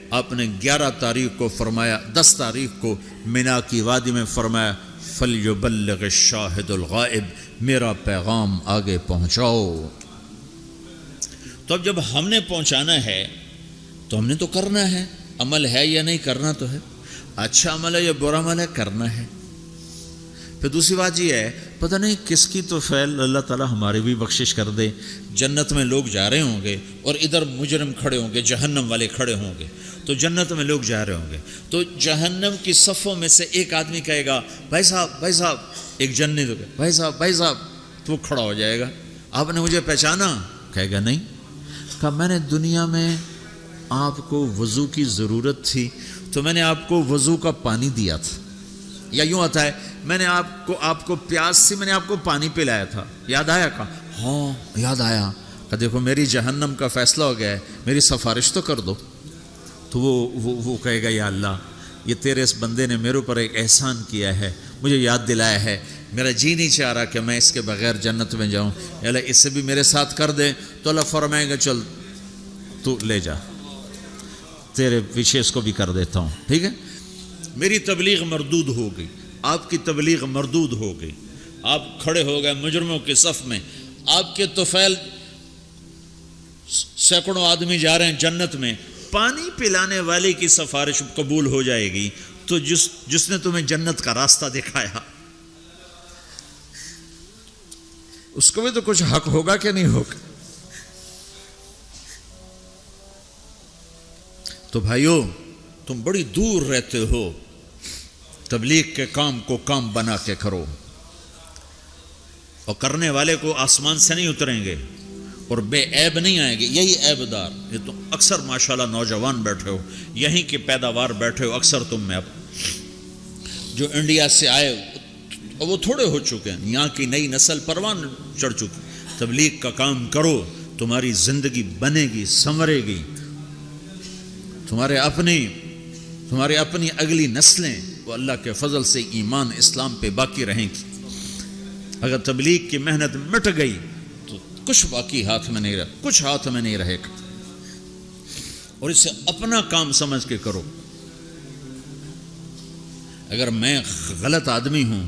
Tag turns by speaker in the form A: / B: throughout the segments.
A: آپ نے 11 تاریخ کو فرمایا، 10 تاریخ کو مینا کی وادی میں فرمایا فَلْيُبَلِّغِ الشَّاهِدُ الْغَائِبُ، میرا پیغام آگے پہنچاؤ۔ تو اب جب ہم نے پہنچانا ہے تو ہم نے تو کرنا ہے، عمل ہے یا نہیں، کرنا تو ہے، اچھا عمل ہے یا برا عمل ہے، کرنا ہے۔ پھر دوسری بات یہ ہے، پتہ نہیں کس کی تو فعل اللہ تعالیٰ ہماری بھی بخشش کر دے، جنت میں لوگ جا رہے ہوں گے اور ادھر مجرم کھڑے ہوں گے، جہنم والے کھڑے ہوں گے، تو جنت میں لوگ جا رہے ہوں گے، تو جہنم کی صفوں میں سے ایک آدمی کہے گا بھائی صاحب، ایک جنتی تو بھائی صاحب، تو وہ کھڑا ہو جائے گا، آپ نے مجھے پہچانا؟ کہے گا نہیں۔ کہا میں نے دنیا میں آپ کو وضو کی ضرورت تھی تو میں نے آپ کو وضو کا پانی دیا تھا، یا یوں آتا ہے میں نے آپ کو پیاس سے میں نے آپ کو پانی پلایا تھا، یاد آیا؟ کہا ہاں یاد آیا۔ کہا دیکھو میری جہنم کا فیصلہ ہو گیا ہے، میری سفارش تو کر دو۔ تو وہ کہے گا یا اللہ، یہ تیرے اس بندے نے میرے اوپر ایک احسان کیا ہے، مجھے یاد دلایا ہے، میرا جی نہیں چاہ رہا کہ میں اس کے بغیر جنت میں جاؤں، یا اللہ اس سے بھی میرے ساتھ کر دے۔ تو اللہ فرمائے گا چل تو لے جا، تیرے پیچھے اس کو بھی کر دیتا ہوں، ٹھیک ہے۔ میری تبلیغ مردود ہو گئی، آپ کی تبلیغ مردود ہو گئی، آپ کھڑے ہو گئے مجرموں کے صف میں، آپ کے طفیل سینکڑوں آدمی جا رہے ہیں جنت میں، پانی پلانے والے کی سفارش قبول ہو جائے گی تو جس نے تمہیں جنت کا راستہ دکھایا اس کو بھی تو کچھ حق ہوگا کہ نہیں ہوگا؟ تو بھائیو تم بڑی دور رہتے ہو، تبلیغ کے کام کو کام بنا کے کرو، اور کرنے والے کو آسمان سے نہیں اتریں گے اور بے عیب نہیں آئیں گے، یہی عیب دار، یہ تو اکثر ماشاءاللہ نوجوان بیٹھے ہو، یہیں کی پیداوار بیٹھے ہو، اکثر تم میں اب جو انڈیا سے آئے اور وہ تھوڑے ہو چکے ہیں، یہاں کی نئی نسل پروان چڑھ چکی، تبلیغ کا کام کرو، تمہاری زندگی بنے گی، سنورے گی، تمہارے اپنی اگلی نسلیں وہ اللہ کے فضل سے ایمان اسلام پہ باقی رہیں گی۔ اگر تبلیغ کی محنت مٹ گئی تو کچھ باقی ہاتھ میں نہیں رہے گا، اور اسے اپنا کام سمجھ کے کرو۔ اگر میں غلط آدمی ہوں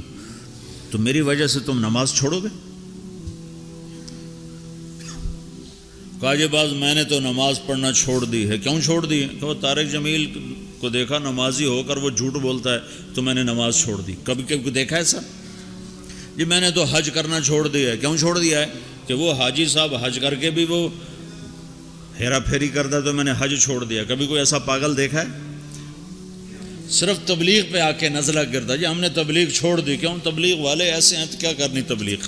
A: تو میری وجہ سے تم نماز چھوڑو گے؟ کہا جی باز میں نے تو نماز پڑھنا چھوڑ دی ہے۔ کیوں چھوڑ دی ہے؟ کہ وہ طارق جمیل کو دیکھا نمازی ہو کر وہ جھوٹ بولتا ہے تو میں نے نماز چھوڑ دی۔ کبھی دیکھا ایسا؟ جی میں نے تو حج کرنا چھوڑ دیا ہے۔ کیوں چھوڑ دیا ہے؟ کہ وہ حاجی صاحب حج کر کے بھی وہ ہیرا پھیری کرتا تو میں نے حج چھوڑ دیا۔ کبھی کوئی ایسا پاگل دیکھا ہے؟ صرف تبلیغ پہ آ کے نزلہ گرتا جی ہم نے تبلیغ چھوڑ دی۔ کیوں؟ تبلیغ والے ایسے ہیں تو کیا کرنی تبلیغ؟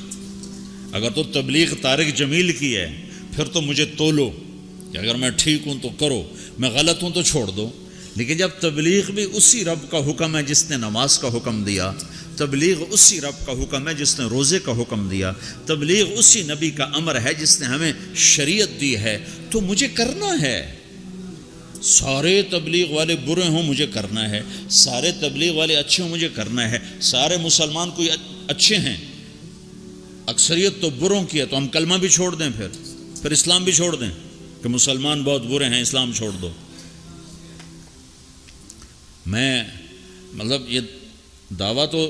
A: اگر تو تبلیغ طارق جمیل کی ہے پھر تو مجھے تولو کہ اگر میں ٹھیک ہوں تو کرو، میں غلط ہوں تو چھوڑ دو۔ لیکن جب تبلیغ بھی اسی رب کا حکم ہے جس نے نماز کا حکم دیا، تبلیغ اسی رب کا حکم ہے جس نے روزے کا حکم دیا، تبلیغ اسی نبی کا امر ہے جس نے ہمیں شریعت دی ہے، تو مجھے کرنا ہے۔ سارے تبلیغ والے برے ہوں مجھے کرنا ہے، سارے تبلیغ والے اچھے ہوں مجھے کرنا ہے، سارے مسلمان کوئی اچھے ہیں، اکثریت تو بروں کی ہے، تو ہم کلمہ بھی چھوڑ دیں، پھر اسلام بھی چھوڑ دیں کہ مسلمان بہت برے ہیں اسلام چھوڑ دو۔ میں یہ دعویٰ تو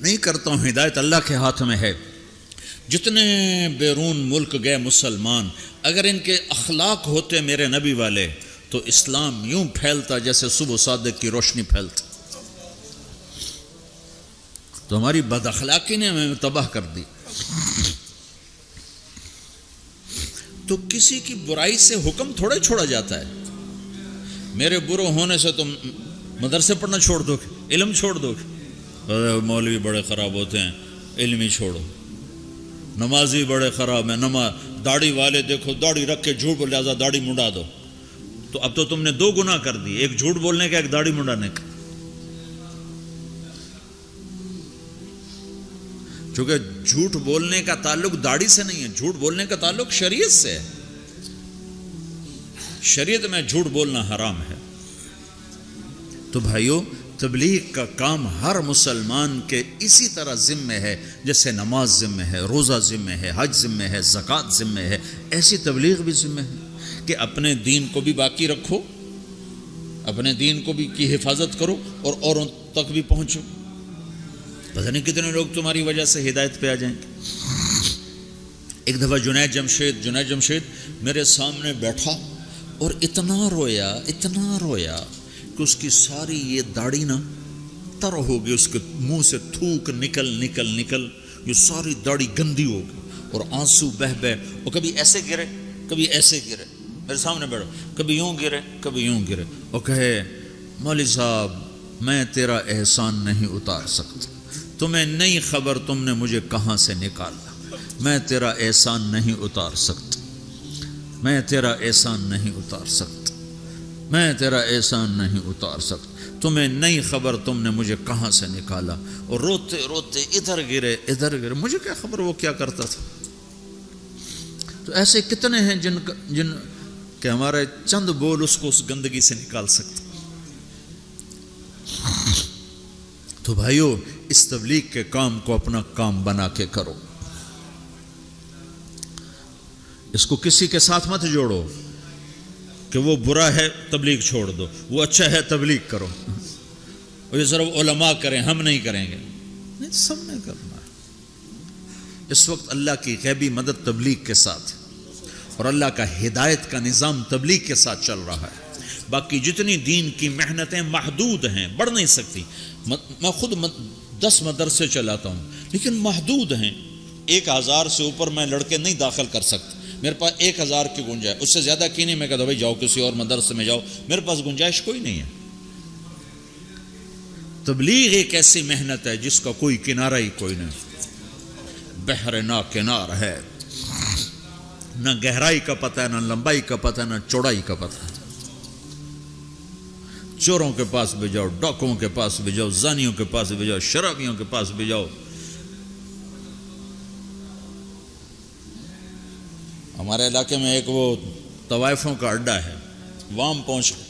A: نہیں کرتا ہوں، ہدایت اللہ کے ہاتھ میں ہے۔ جتنے بیرون ملک گئے مسلمان، اگر ان کے اخلاق ہوتے میرے نبی والے تو اسلام یوں پھیلتا جیسے صبح صادق کی روشنی پھیلتی۔ تو ہماری بد اخلاقی نے ہمیں تباہ کر دی۔ تو کسی کی برائی سے حکم تھوڑا چھوڑا جاتا ہے۔ میرے برے ہونے سے تم مدرسے پڑھنا چھوڑ دو گے، علم چھوڑ دو گے؟ مولوی بڑے خراب ہوتے ہیں، علم ہی چھوڑو۔ نمازی بڑے خراب ہیں، داڑھی والے دیکھو داڑھی رکھ کے جھوٹ بول، لہٰذا داڑھی منڈا دو۔ تو اب تو تم نے دو گناہ کر دی، ایک جھوٹ بولنے کا، ایک داڑھی منڈانے کا۔ چونکہ جھوٹ بولنے کا تعلق داڑھی سے نہیں ہے، جھوٹ بولنے کا تعلق شریعت سے ہے۔ شریعت میں جھوٹ بولنا حرام ہے۔ تو بھائیو تبلیغ کا کام ہر مسلمان کے اسی طرح ذمہ ہے، جیسے نماز ذمہ ہے، روزہ ذمہ ہے، حج ذمہ ہے، زکوٰۃ ذمہ ہے، ایسی تبلیغ بھی ذمہ ہے۔ کہ اپنے دین کو بھی باقی رکھو، اپنے دین کو بھی کی حفاظت کرو اور اوروں تک بھی پہنچو. پتہ نہیں کتنے لوگ تمہاری وجہ سے ہدایت پہ آ جائیں گے. ایک دفعہ جنید جمشید میرے سامنے بیٹھا اور اتنا رویا کہ اس کی ساری یہ داڑھی نا تر ہو گئی، اس کے منہ سے تھوک نکل یہ ساری داڑھی گندی ہو گئی اور آنسو بہ اور کبھی ایسے گرے کبھی ایسے گرے. میرے سامنے بیٹھا، کبھی یوں گرے اور کہے مولوی صاحب میں تیرا احسان نہیں اتار سکتا، تمہیں نہیں خبر تم نے مجھے کہاں سے نکالا، میں تیرا احسان نہیں اتار سکتا، میں تیرا احسان نہیں اتار سکتا، میں تیرا احسان نہیں اتار سکتا، تمہیں نہیں خبر تم نے مجھے کہاں سے نکالا. اور روتے ادھر گرے، مجھے کیا خبر وہ کیا کرتا تھا. تو ایسے کتنے ہیں جن کہ ہمارے چند بول اس کو اس گندگی سے نکال سکتے. تو بھائیو اس تبلیغ کے کام کو اپنا کام بنا کے کرو، اس کو کسی کے ساتھ مت جوڑو کہ وہ برا ہے تبلیغ چھوڑ دو، وہ اچھا ہے تبلیغ کرو، اور یہ صرف علماء کریں ہم نہیں کریں گے. نہیں، سب نے کرنا ہے. اس وقت اللہ کی غیبی مدد تبلیغ کے ساتھ اور اللہ کا ہدایت کا نظام تبلیغ کے ساتھ چل رہا ہے. باقی جتنی دین کی محنتیں محدود ہیں، بڑھ نہیں سکتی. میں خود 10 مدرسے چلاتا ہوں لیکن محدود ہیں. 1000 سے اوپر میں لڑکے نہیں داخل کر سکتا. میرے پاس 1000 کی گنجائش، اس سے زیادہ کی نہیں. میں کہتا بھائی جاؤ کسی اور مدرسے میں جاؤ، میرے پاس گنجائش کوئی نہیں ہے. تبلیغ ایک ایسی محنت ہے جس کا کوئی کنارہ ہی کوئی نہیں. بحر نا کنار ہے، نہ گہرائی کا پتہ ہے، نہ لمبائی کا پتہ ہے، نہ چوڑائی کا پتہ ہے. چوروں کے پاس بھی جاؤ، ڈاکوؤں کے پاس بھی جاؤ، زانیوں کے پاس بھی جاؤ، شرابیوں کے پاس بھی جاؤ. ہمارے علاقے میں ایک وہ طوائفوں کا اڈا ہے، وہاں پہنچ گئے.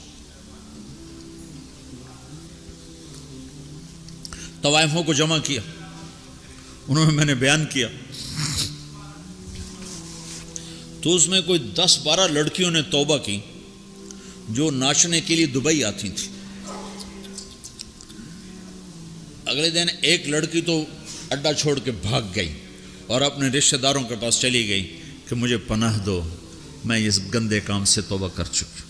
A: طوائفوں کو جمع کیا، انہوں نے میں نے بیان کیا تو اس میں کوئی 10-12 لڑکیوں نے توبہ کی جو ناچنے کے لیے دبئی آتی تھی. اگلے دن ایک لڑکی تو اڈا چھوڑ کے بھاگ گئی اور اپنے رشتہ داروں کے پاس چلی گئی کہ مجھے پناہ دو، میں اس گندے کام سے توبہ کر چکی.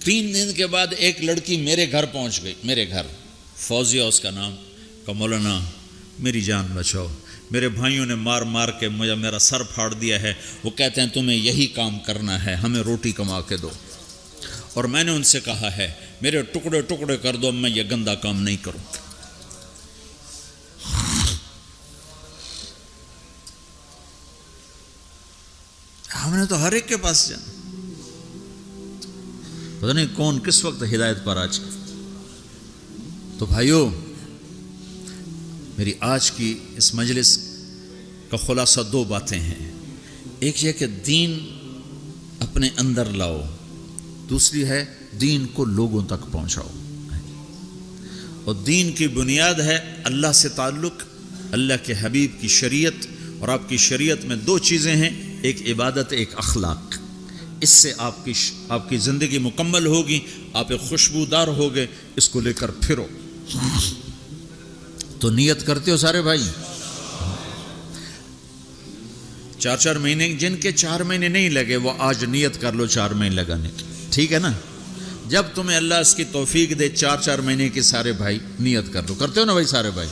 A: 3 دن کے بعد ایک لڑکی میرے گھر پہنچ گئی، میرے گھر، فوزیہ اس کا نام. کہ مولانا میری جان بچاؤ، میرے بھائیوں نے مار کے مجھے میرا سر پھاڑ دیا ہے، وہ کہتے ہیں تمہیں یہی کام کرنا ہے، ہمیں روٹی کما کے دو. اور میں نے ان سے کہا ہے میرے ٹکڑے ٹکڑے کر دو، میں یہ گندا کام نہیں کروں. ہم نے تو ہر ایک کے پاس جانا، پتہ نہیں کون کس وقت ہدایت پر آج. تو بھائیو میری آج کی اس مجلس کا خلاصہ 2 باتیں ہیں. ایک یہ کہ دین اپنے اندر لاؤ، دوسری ہے دین کو لوگوں تک پہنچاؤ. اور دین کی بنیاد ہے اللہ سے تعلق، اللہ کے حبیب کی شریعت. اور آپ کی شریعت میں 2 چیزیں ہیں، ایک عبادت، ایک اخلاق. اس سے آپ کی زندگی مکمل ہوگی، آپ ایک خوشبودار ہوگے. اس کو لے کر پھرو. تو نیت کرتے ہو سارے بھائی؟ 4 مہینے، جن کے 4 مہینے نہیں لگے وہ آج نیت کر لو 4 مہینے لگانے کی، ٹھیک ہے نا؟ جب تمہیں اللہ اس کی توفیق دے 4 مہینے کی، سارے بھائی نیت کر لو. کرتے ہو نا بھائی سارے بھائی؟